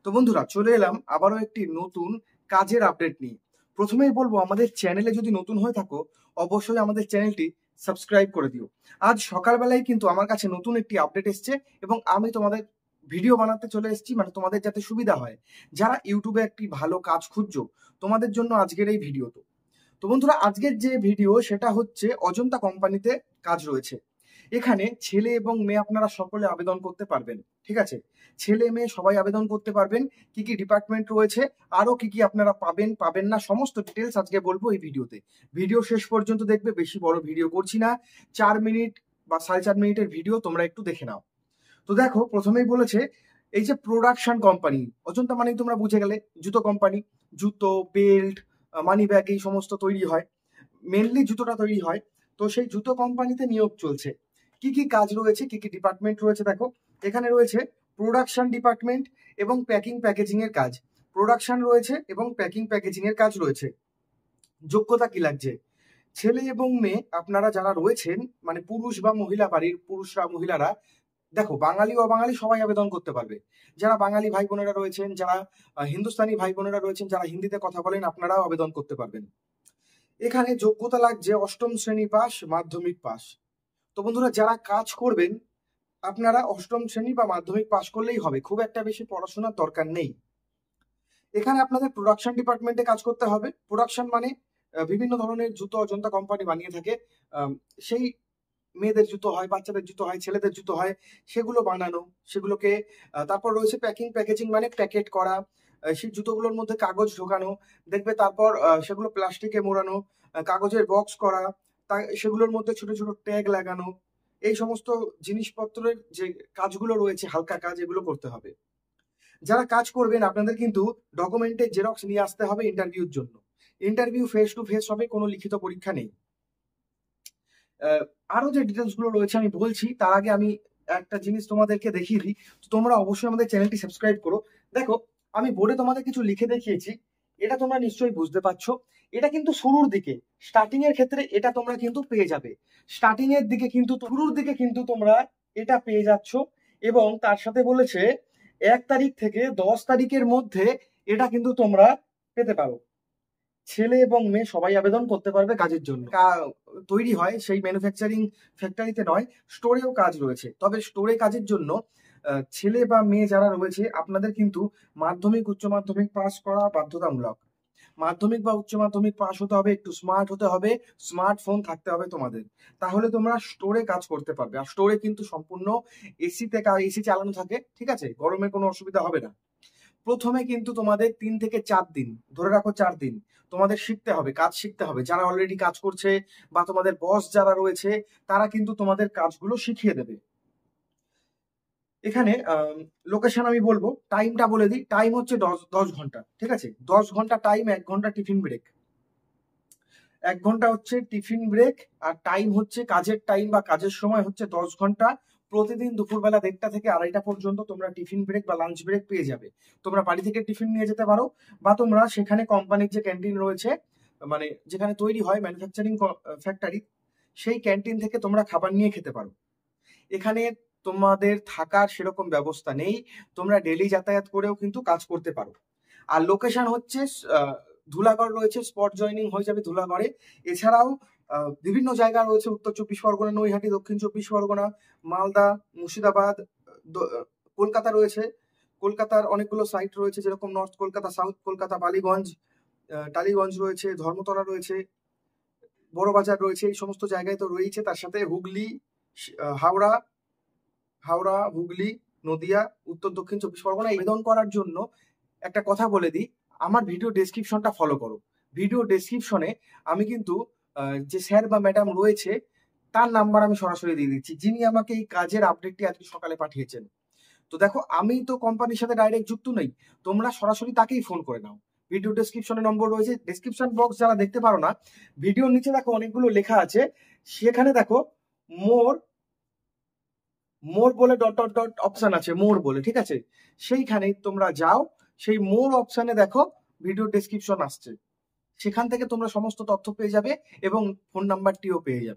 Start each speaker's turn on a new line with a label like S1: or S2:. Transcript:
S1: তো বন্ধুরা, চলে এলাম আবারও একটি নতুন কাজের আপডেট নিয়ে। প্রথমেই বলবো, আমাদের চ্যানেলে যদি নতুন হয়ে থাকো অবশ্যই আমাদের চ্যানেলটি সাবস্ক্রাইব করে দিও। আজ সকালবেলায় কিন্তু আমার কাছে নতুন একটি আপডেট এসছে এবং আমি তোমাদের ভিডিও বানাতে চলে এসেছি, মানে তোমাদের যাতে সুবিধা হয়। যারা ইউটিউবে একটি ভালো কাজ খুঁজছো তোমাদের জন্য আজকের এই ভিডিও। তো বন্ধুরা, আজকের যে ভিডিও সেটা হচ্ছে অজন্তা কোম্পানিতে কাজ রয়েছে। এখানে ছেলে এবং মেয়ে আপনারা সকলে আবেদন করতে পারবেন। ঠিক আছে, ছেলে মেয়ে সবাই আবেদন করতে পারবেন। কি কি ডিপার্টমেন্ট রয়েছে, আরো কি কি আপনারা পাবেন পাবেন না, সমস্ত ডিটেলস আজকে বলবো এই ভিডিওতে। ভিডিও শেষ পর্যন্ত দেখবে, বেশি বড় ভিডিও করছি না, 4 মিনিট বা 4.5 মিনিটের ভিডিও, তোমরা একটু দেখে নাও। তো দেখো, প্রথমেই বলেছে এই যে প্রোডাকশন কোম্পানি, অজন্তা মানেই তোমরা বুঝে গেলে জুতো কোম্পানি। জুতো, বেল্ট, মানি ব্যাগ এই সমস্ত তৈরি হয়, মেনলি জুতোটা তৈরি হয়। তো সেই জুতো কোম্পানিতে নিয়োগ চলছে। কি কি কাজ রয়েছে, কি কি ডিপার্টমেন্ট রয়েছে দেখো। এখানে রয়েছে প্রোডাকশন ডিপার্টমেন্ট এবং প্যাকিং প্যাকেজিং এর কাজ। প্রোডাকশন রয়েছে এবং প্যাকিং প্যাকেজিং এর কাজ রয়েছে। যোগ্যতা কি লাগছে? ছেলে এবং মেয়ে আপনারা যারা রয়েছেন, মানে পুরুষ বা মহিলা, বাড়ির পুরুষরা মহিলারা, দেখো বাঙালি অবাঙালি সবাই আবেদন করতে পারবে। যারা বাঙালি ভাই বোনেরা রয়েছেন, যারা হিন্দুস্তানি ভাই বোনেরা রয়েছেন, যারা হিন্দিতে কথা বলেন, আপনারাও আবেদন করতে পারবেন। এখানে যোগ্যতা লাগছে 8ম শ্রেণী পাস, মাধ্যমিক পাস। তো বন্ধুরা, যারা কাজ করবেন আপনারা 8ম শ্রেণী বা মাধ্যমিক পাস করলেই হবে, খুব একটা বেশি পড়াশোনার দরকার নেই। এখানে আপনাদের প্রোডাকশন ডিপার্টমেন্টে কাজ করতে হবে। প্রোডাকশন মানে বিভিন্ন ধরনের জুতো অজন্তা কোম্পানি বানিয়ে থাকে। সেই মেয়েদের জুতো হয়, বাচ্চাদের জুতো হয়, ছেলেদের জুতো হয়, সেগুলো বানানো, সেগুলোকে তারপর রয়েছে প্যাকিং প্যাকেজিং, মানে প্যাকেট করা, সেই জুতোগুলোর মধ্যে কাগজ ঢোকানো, দেখবে, তারপর সেগুলো প্লাস্টিকে মোড়ানো, কাগজের বক্স করা, সেগুলোর মধ্যে ছোট ছোট ট্যাগ লাগানো, এই সমস্ত জিনিসপত্রের যে কাজগুলো রয়েছে, হালকা কাজ, এগুলো করতে হবে। যারা কাজ করবেন আপনাদের কিন্তু ডকুমেন্টের জেরক্স নিয়ে আসতে হবে ইন্টারভিউর জন্য। ইন্টারভিউ ফেস টু ফেস হবে, কোনো লিখিত পরীক্ষা নেই। আরো যে ডিটেলস গুলো রয়েছে আমি বলছি, তার আগে আমি একটা জিনিস তোমাদেরকে দেখিয়ে দিই। তো তোমরা অবশ্যই আমাদের চ্যানেলটি সাবস্ক্রাইব করো। দেখো, আমি বোর্ডে তোমাদের কিছু লিখে দেখিয়েছি, এটা তোমরা নিশ্চয়ই বুঝতে পারছো। এটা কিন্তু শুরুর দিকে, স্টার্টিং এর ক্ষেত্রে এটা তোমরা কিন্তু পেয়ে যাবে। স্টার্টিং এর দিকে কিন্তু, শুরুর দিকে কিন্তু তোমরা এটা পেয়ে যাচ্ছ। এবং তার সাথে বলেছে 1 তারিখ থেকে 10 তারিখের মধ্যে এটা কিন্তু তোমরা পেতে পারো। ছেলে এবং মেয়ে সবাই আবেদন করতে পারবে কাজের জন্য। তৈরি হয় সেই ম্যানুফ্যাকচারিং ফ্যাক্টরিতে নয়, স্টোরেও কাজ রয়েছে। তবে স্টোরে কাজের জন্য ছেলে বা মেয়ে যারা রয়েছে আপনাদের কিন্তু মাধ্যমিক উচ্চ মাধ্যমিক পাস করা বাধ্যতামূলক। মাধ্যমিক বা উচ্চ মাধ্যমিক পাস হতে হবে, একটু স্মার্ট হতে হবে, স্মার্টফোন থাকতে হবে তোমাদের, তাহলে তোমরা স্টোরে কাজ করতে পারবে। আর স্টোরে কিন্তু সম্পূর্ণ এসি চালানো থাকে, ঠিক আছে, গরমে কোনো অসুবিধা হবে না। প্রথমে কিন্তু তোমাদের 3 থেকে 4 দিন, ধরে রাখো 4 দিন, তোমাদের শিখতে হবে, কাজ শিখতে হবে। যারা অলরেডি কাজ করছে বা তোমাদের বস যারা রয়েছে, তারা কিন্তু তোমাদের কাজগুলো শিখিয়ে দেবে। এখানে লোকেশন আমি বলবো, টাইমটা বলে দিই। টাইম হচ্ছে 10 ঘন্টা, ঠিক আছে, 10 ঘন্টা টাইম, 1 ঘন্টা টিফিন ব্রেক। 1 ঘন্টা হচ্ছে টিফিন ব্রেক, আর টাইম হচ্ছে কাজের টাইম বা কাজের সময় হচ্ছে 10 ঘন্টা। প্রতিদিন দুপুরবেলা 1টা থেকে 2:30 পর্যন্ত তোমরা টিফিন ব্রেক বা লাঞ্চ ব্রেক পেয়ে যাবে। তোমরা বাড়ি থেকে টিফিন নিয়ে যেতে পারো, বা তোমরা সেখানে কোম্পানির যে ক্যান্টিন রয়েছে, মানে যেখানে তৈরি হয় ম্যানুফ্যাকচারিং ফ্যাক্টরি, সেই ক্যান্টিন থেকে তোমরা খাবার নিয়ে খেতে পারো। এখানে তোমাদের থাকার সেরকম ব্যবস্থা নেই, তোমরা ডেলি যাতায়াত করেও কিন্তু কাজ করতে পারো। আর লোকেশন হচ্ছে ধুলাগড় রয়েছে, স্পট জয়নিং হয়ে যাবে ধুলাগড়ে। এছাড়াও বিভিন্ন জায়গা রয়েছে, উত্তর 24 পরগনা, নৈহাটি, দক্ষিণ 24 পরগনা, মালদা, মুর্শিদাবাদ, কলকাতা রয়েছে। কলকাতার অনেকগুলো সাইট রয়েছে, যেরকম নর্থ কলকাতা, সাউথ কলকাতা, বালিগঞ্জ, টালিগঞ্জ রয়েছে, ধর্মতলা রয়েছে, বড়বাজার রয়েছে, এই সমস্ত জায়গায় তো রয়েছে। তার সাথে হুগলি, হাওড়া, হুগলি, নদিয়া, উত্তর দক্ষিণ 24 পরগনা। আবেদন করার জন্য একটা কথা বলে দিই, আমার ভিডিও ডেসক্রিপশনটা ফলো করো। ভিডিও ডেসক্রিপশনে আমি কিন্তু যে স্যার বা ম্যাডাম রয়েছে তার নাম্বার আমি সরাসরি দিয়ে দিচ্ছি, যিনি আমাকে এই কাজের আপডেটটি আজকে সকালে পাঠিয়েছেন। তো দেখো, আমি তো কোম্পানির সাথে ডাইরেক্ট যুক্ত নেই, তোমরা সরাসরি তাকেই ফোন করে নাও। ভিডিও ডেসক্রিপশনে নম্বর রয়েছে। ডেসক্রিপশন বক্স যারা দেখতে পারো না, ভিডিওর নিচে দেখো অনেকগুলো লেখা আছে, সেখানে দেখো মোর বলে ডট ডট ডট অপশন আছে, মোর বলে, ঠিক আছে, সেইখানে তোমরা যাও, সেই মোর অপশনে দেখো ভিডিও ডেসক্রিপশন আসছে, সেখান থেকে তোমরা সমস্ত তথ্য পেয়ে যাবে এবং ফোন নাম্বারটিও পেয়ে যাবে।